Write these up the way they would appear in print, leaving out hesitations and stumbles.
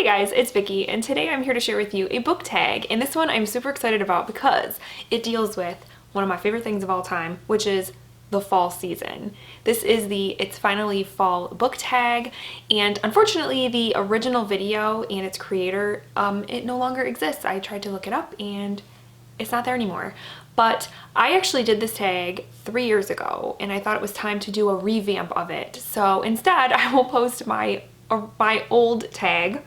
guys, it's Vicky, and today I'm here to share with you a book tag, and this one I'm super excited about because it deals with one of my favorite things of all time, which is the fall season. This is the It's Finally Fall book tag, and unfortunately the original video and its creator, it no longer exists. I tried to look it up and it's not there anymore. But I actually did this tag 3 years ago, and I thought it was time to do a revamp of it. So instead, I will post my old tag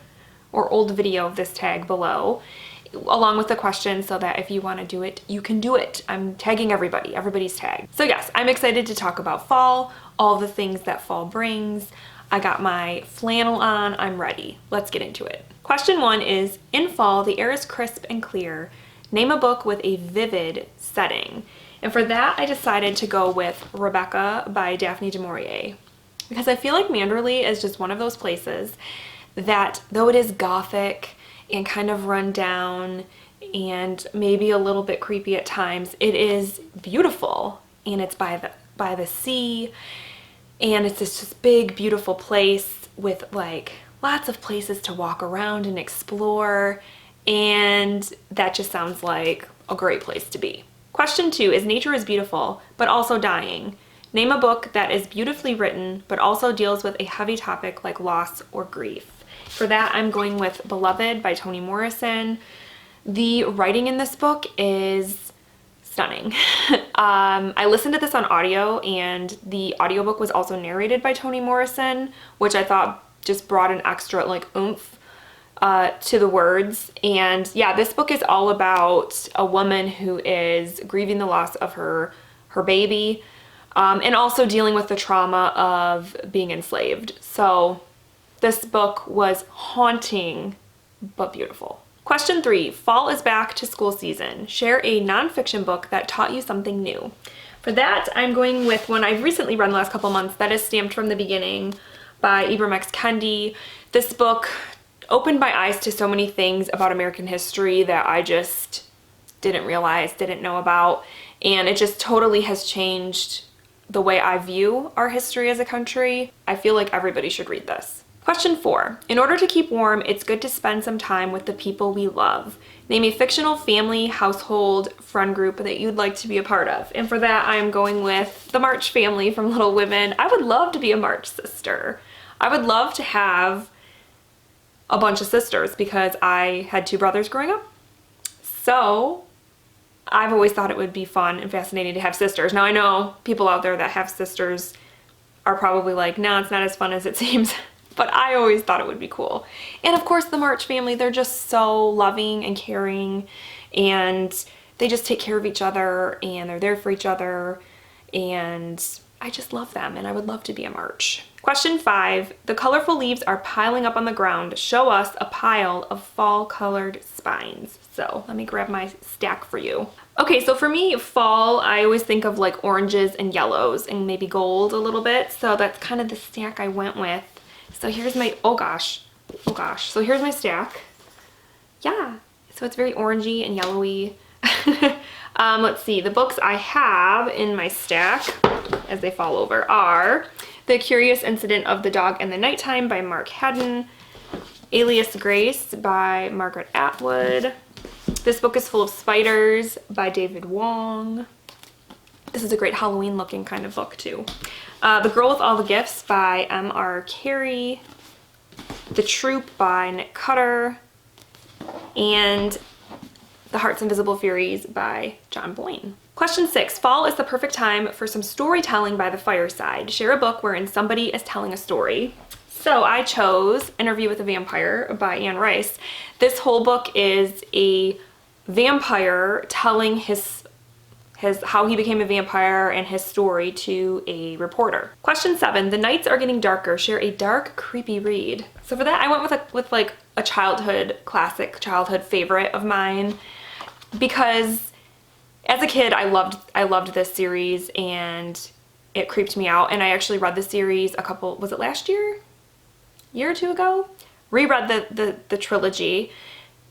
or old video of this tag below, along with the questions, so that if you want to do it, you can do it. I'm tagging everybody's tag. So yes, I'm excited to talk about fall, all the things that fall brings. I got my flannel on, I'm ready. Let's get into it. Question 1 is, in fall, the air is crisp and clear. Name a book with a vivid setting. And for that, I decided to go with Rebecca by Daphne du Maurier, because I feel like Manderley is just one of those places that, though it is gothic and kind of run down and maybe a little bit creepy at times, it is beautiful, and it's by the sea, and it's this big beautiful place with like lots of places to walk around and explore, and that just sounds like a great place to be. Question 2 is, nature is beautiful but also dying. Name a book that is beautifully written but also deals with a heavy topic like loss or grief. For that, I'm going with Beloved by Toni Morrison. The writing in this book is stunning. I listened to this on audio, and the audiobook was also narrated by Toni Morrison, which I thought just brought an extra like oomph to the words. And yeah, this book is all about a woman who is grieving the loss of her baby, and also dealing with the trauma of being enslaved. So this book was haunting but beautiful. Question 3, fall is back to school season. Share a nonfiction book that taught you something new. For that, I'm going with one I've recently read in the last couple months, that is Stamped from the Beginning by Ibram X. Kendi. This book opened my eyes to so many things about American history that I just didn't realize, didn't know about, and it just totally has changed the way I view our history as a country. I feel like everybody should read this. Question 4, in order to keep warm, it's good to spend some time with the people we love. Name a fictional family, household, friend group that you'd like to be a part of. And for that, I'm going with the March family from Little Women. I would love to be a March sister. I would love to have a bunch of sisters because I had 2 brothers growing up. So I've always thought it would be fun and fascinating to have sisters. Now I know people out there that have sisters are probably like, no, it's not as fun as it seems. But I always thought it would be cool. And of course the March family, they're just so loving and caring, and they just take care of each other, and they're there for each other, and I just love them, and I would love to be a March. Question 5, the colorful leaves are piling up on the ground. Show us a pile of fall colored spines. So let me grab my stack for you. Okay, so for me, fall, I always think of like oranges and yellows and maybe gold a little bit. So that's kind of the stack I went with. So here's my, oh gosh, so here's my stack. Yeah, so it's very orangey and yellowy. Let's see, the books I have in my stack, as they fall over, are The Curious Incident of the Dog in the Nighttime by Mark Haddon, Alias Grace by Margaret Atwood, This Book is Full of Spiders by David Wong. This is a great Halloween looking kind of book too. The Girl with All the Gifts by M.R. Carey, The Troop by Nick Cutter, and The Heart's Invisible Furies by John Boyne. Question 6, fall is the perfect time for some storytelling by the fireside. Share a book wherein somebody is telling a story. So I chose Interview with a Vampire by Anne Rice. This whole book is a vampire telling how he became a vampire and his story to a reporter. Question 7, the nights are getting darker. Share a dark, creepy read. So for that, I went with like a childhood classic, childhood favorite of mine, because as a kid, I loved this series, and it creeped me out. And I actually read the series was it last year? Year or 2 ago? Reread the trilogy.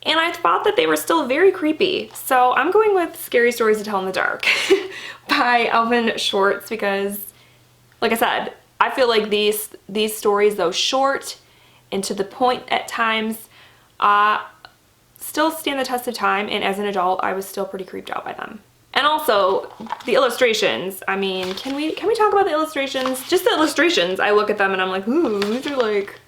And I thought that they were still very creepy. So I'm going with Scary Stories to Tell in the Dark by Elvin Schwartz, because like I said, I feel like these stories, though short and to the point at times, still stand the test of time, and as an adult, I was still pretty creeped out by them. And also, the illustrations, I mean, can we talk about the illustrations? Just the illustrations, I look at them and I'm like, ooh, these are like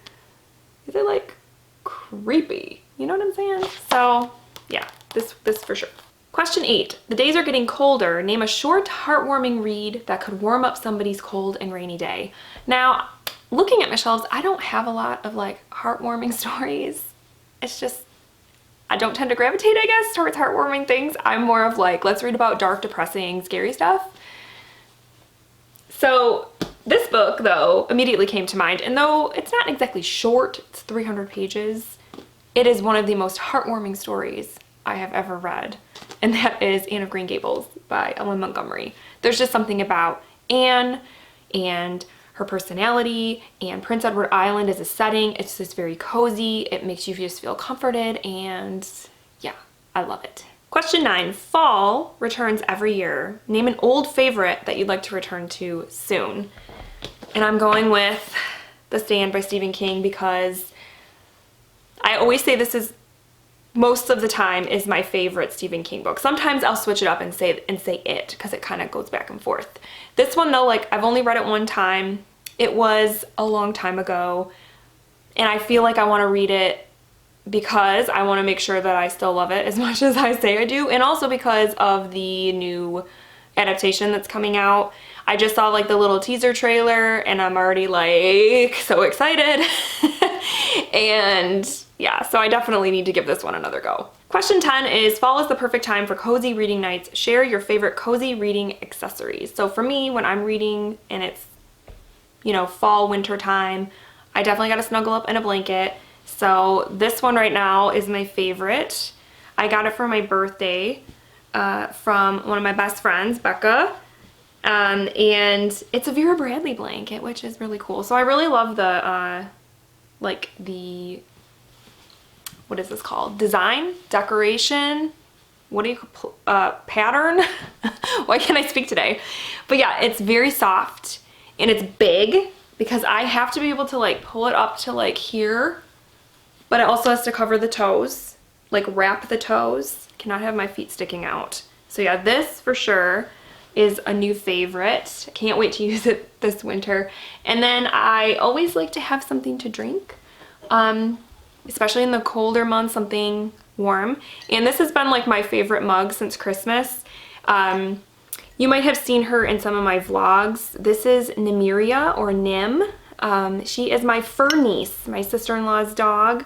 creepy. You know what I'm saying? So, yeah, this for sure. Question 8. The days are getting colder. Name a short, heartwarming read that could warm up somebody's cold and rainy day. Now, looking at my shelves, I don't have a lot of like heartwarming stories. It's just, I don't tend to gravitate, I guess, towards heartwarming things. I'm more of like, let's read about dark, depressing, scary stuff. So this book, though, immediately came to mind. And though it's not exactly short, it's 300 pages, it is one of the most heartwarming stories I have ever read. And that is Anne of Green Gables by Ellen Montgomery. There's just something about Anne and her personality, and Prince Edward Island as a setting. It's just very cozy. It makes you just feel comforted, and yeah, I love it. Question 9. Fall returns every year. Name an old favorite that you'd like to return to soon. And I'm going with The Stand by Stephen King because I always say this is most of the time is my favorite Stephen King book. Sometimes I'll switch it up and say it because it kind of goes back and forth. This one though, like I've only read it one time. It was a long time ago and I feel like I want to read it because I want to make sure that I still love it as much as I say I do, and also because of the new adaptation that's coming out. I just saw like the little teaser trailer and I'm already like so excited. And yeah, so I definitely need to give this one another go. Question 10 is, fall is the perfect time for cozy reading nights. Share your favorite cozy reading accessories. So for me, when I'm reading and it's, you know, fall, winter time, I definitely got to snuggle up in a blanket. So this one right now is my favorite. I got it for my birthday from one of my best friends, Becca. And it's a Vera Bradley blanket, which is really cool. So I really love the, what is this called? Design, decoration, what do you pattern? Why can't I speak today? But yeah, it's very soft and it's big because I have to be able to like pull it up to like here, but it also has to cover the toes, like wrap the toes. Cannot have my feet sticking out. So yeah, this for sure is a new favorite. Can't wait to use it this winter. And then I always like to have something to drink, especially in the colder months, something warm. And this has been like my favorite mug since Christmas. You might have seen her in some of my vlogs. This is Nymeria or Nim. She is my fur niece, my sister-in-law's dog.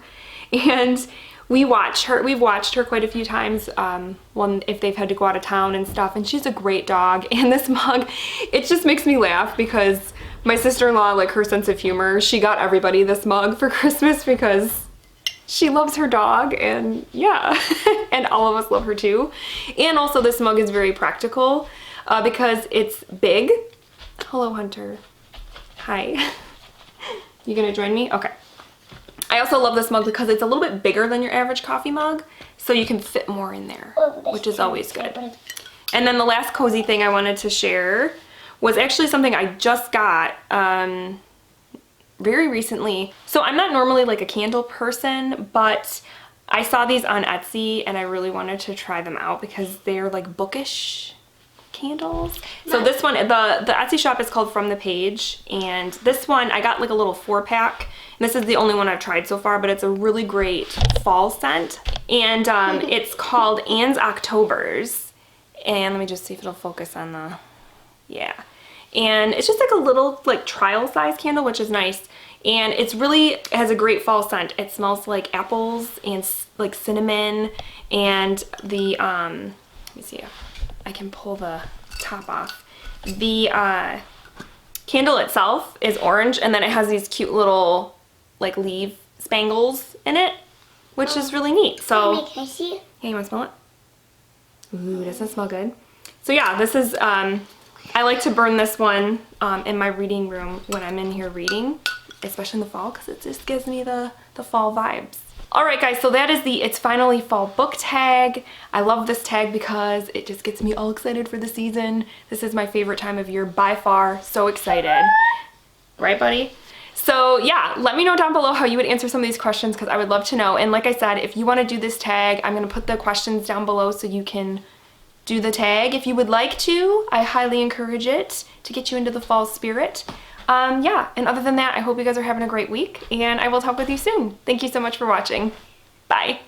And we've watched her quite a few times if they've had to go out of town and stuff, and she's a great dog. And this mug, it just makes me laugh because my sister-in-law, like her sense of humor, she got everybody this mug for Christmas because she loves her dog, and yeah, and all of us love her too. And also this mug is very practical because it's big. Hello, Hunter. Hi. You gonna join me? Okay. I also love this mug because it's a little bit bigger than your average coffee mug, so you can fit more in there, which is always good. And then the last cozy thing I wanted to share was actually something I just got very recently. So I'm not normally like a candle person, but I saw these on Etsy and I really wanted to try them out because they're like bookish candles. So this one, the Etsy shop is called From the Page, and this one I got like a little 4-pack. And this is the only one I've tried so far, but it's a really great fall scent. And it's called Anne's Octobers. And let me just see if it'll focus on the, yeah. And it's just like a little like trial size candle, which is nice. And it's really, it has a great fall scent. It smells like apples and like cinnamon, and the, let me see if I can pull the top off. The candle itself is orange, and then it has these cute little like leaf spangles in it, which is really neat. So, can I see it? Yeah, you want to smell it? Ooh, doesn't it smell good? So yeah, this is, I like to burn this one in my reading room when I'm in here reading, especially in the fall, because it just gives me the fall vibes. Alright guys, so that is the It's Finally Fall book tag. I love this tag because it just gets me all excited for the season. This is my favorite time of year by far. So excited. Right, buddy? So yeah, let me know down below how you would answer some of these questions because I would love to know. And like I said, if you want to do this tag, I'm going to put the questions down below so you can do the tag if you would like to. I highly encourage it to get you into the fall spirit. Yeah, and other than that, I hope you guys are having a great week, and I will talk with you soon. Thank you so much for watching. Bye.